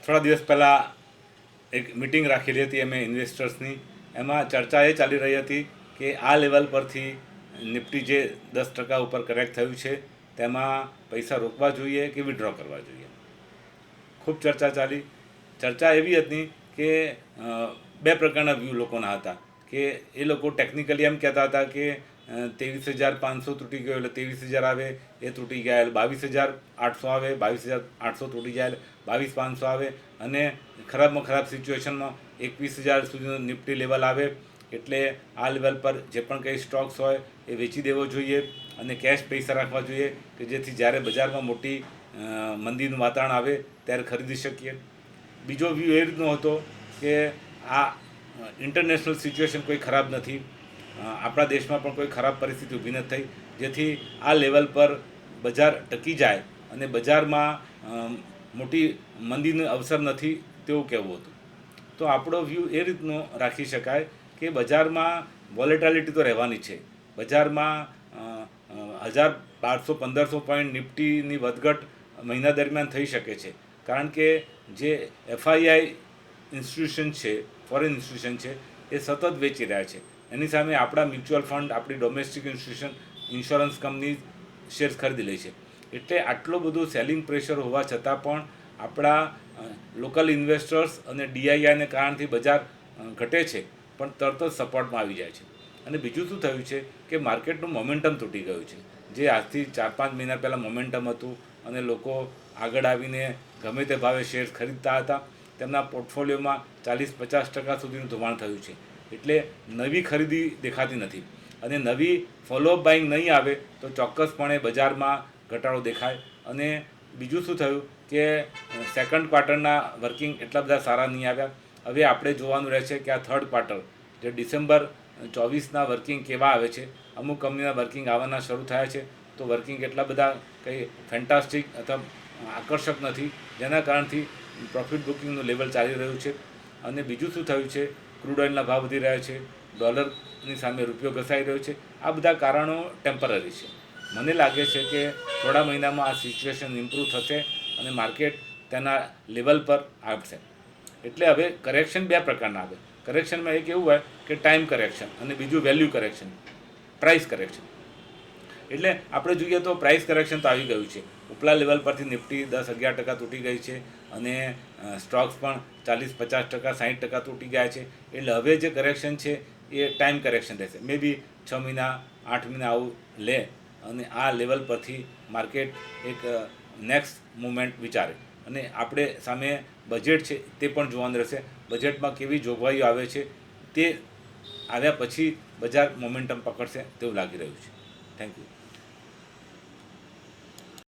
થોડા દિવસ પહેલાં એક મિટિંગ રાખેલી હતી અમે ઇન્વેસ્ટર્સની. એમાં ચર્ચા એ ચાલી રહી હતી કે આ લેવલ પરથી નિફ્ટી જે 10% ઉપર કરેક્ટ થયું છે તેમાં પૈસા રોકવા જોઈએ કે વિડ્રો કરવા જોઈએ. ખૂબ ચર્ચા ચાલી. ચર્ચા એવી હતી કે બે પ્રકારના વ્યૂ લોકોના હતા કે એ લોકો ટેકનિકલી એમ કહેતા હતા કે 23,500 તૂટી ગયો એટલે 23,000 આવે એ તૂટી ગયા, એટલે 22,800 આવે, 22,800 તૂટી જાય એટલે 22,500 આવે, અને ખરાબમાં ખરાબ સિચ્યુએશનમાં 21,000 સુધીનું નિફ્ટી લેવલ આવે એટલે આ લેવલ પર જે પણ કંઈ સ્ટોક્સ હોય એ વેચી દેવો જોઈએ અને કેશ પૈસા રાખવા જોઈએ કે જેથી જ્યારે બજારમાં મોટી મંદીનું વાતાવરણ આવે ત્યારે ખરીદી શકીએ. બીજો વ્યૂ એ રીતનો હતો કે આ ઇન્ટરનેશનલ સિચ્યુએશન કોઈ ખરાબ નથી, આપણા દેશમાં પણ કોઈ ખરાબ પરિસ્થિતિ ઊભી નથી થઈ જેથી આ લેવલ પર બજાર ટકી જાય અને બજારમાં મોટી મંદીનો અવસર નથી તેવું કહેવું હતું. તો આપણો વ્યૂ એ રીતનો રાખી શકાય કે બજારમાં વોલેટાલિટી તો રહેવાની છે. બજારમાં 1,200-1,500 પોઈન્ટ નિફ્ટીની વધઘટ મહિના દરમિયાન થઈ શકે છે, કારણ કે જે FII ઇન્સ્ટિટ્યુશન છે, ફોરેન ઇન્સ્ટિટ્યુશન છે, એ સતત વેચી રહ્યા છે. એની સામે આપણા મ્યુચ્યુઅલ ફંડ, આપણી domestic institution, insurance company shares ખરીદી લે છે. એટલે આટલું બધું સેલિંગ પ્રેશર હોવા છતાં પણ આપણા લોકલ ઇન્વેસ્ટર્સ અને DIIને કારણથી બજાર ઘટે છે પણ તરત જ સપોર્ટમાં આવી જાય છે. અને બીજું શું થયું છે કે માર્કેટનું મોમેન્ટમ તૂટી ગયું છે. જે આજથી 4-5 મહિના પહેલાં મોમેન્ટમ હતું અને લોકો આગળ આવીને ગમે તે ભાવે શેર્સ ખરીદતા હતા, તેમના પોર્ટફોલિયોમાં 40-50% સુધીનું ધોવાણ થયું છે. એટલે નવી ખરીદી દેખાતી નથી અને નવી ફોલોઅપ બાઇંગ નહીં આવે તો ચોક્કસપણે બજારમાં ઘટાડો દેખાય. અને બીજું શું થયું કે સેકન્ડ ક્વાર્ટરના વર્કિંગ એટલા બધા સારા નહીં આવ્યા. હવે આપણે જોવાનું રહેશે કે આ થર્ડ ક્વાર્ટર જે ડિસેમ્બર 24ના વર્કિંગ કેવા આવે છે. અમુક કંપનીના વર્કિંગ આવવાના શરૂ થયા છે તો વર્કિંગ એટલા બધા કંઈ ફેન્ટાસ્ટિક અથવા આકર્ષક નથી, જેના કારણથી પ્રોફિટ બુકિંગનું લેવલ ચાલી રહ્યું છે. અને બીજું શું થયું છે, ક્રૂડ ઓઇલના ભાવ વધી રહ્યા છે, ડોલરની સામે રૂપિયો ઘસાઈ રહ્યો છે. આ બધા કારણો ટેમ્પરરી છે. મને લાગે છે કે થોડા મહિનામાં આ સિચ્યુએશન ઇમ્પ્રૂવ થશે અને માર્કેટ તેના લેવલ પર આવશે. એટલે હવે કરેક્શન બે પ્રકારના આવે. કરેક્શનમાં એક એવું હોય કે ટાઈમ કરેક્શન અને બીજું વેલ્યુ કરેક્શન, પ્રાઇસ કરેક્શન. એટલે આપણે જોઈએ તો પ્રાઇસ કરેક્શન તો આવી ગયું છે. ઉપલા લેવલ પરથી નિફ્ટી 10-11% તૂટી ગઈ છે અને સ્ટોક્સ પણ 40-50%, 60% તૂટી ગયા છે. એટલે હવે જે કરેક્શન છે એ ટાઈમ કરેક્શન રહેશે. મે બી 6 મહિના 8 મહિના આવું લે અને આ લેવલ પરથી માર્કેટ એક નેક્સ્ટ મુવમેન્ટ વિચારે. અને આપણે સામે બજેટ છે તે પણ જોવાનું રહેશે. બજેટમાં કેવી જોગવાઈઓ આવે છે તે આવ્યા પછી બજાર મોમેન્ટમ પકડશે તેવું લાગી રહ્યું છે. Thank you.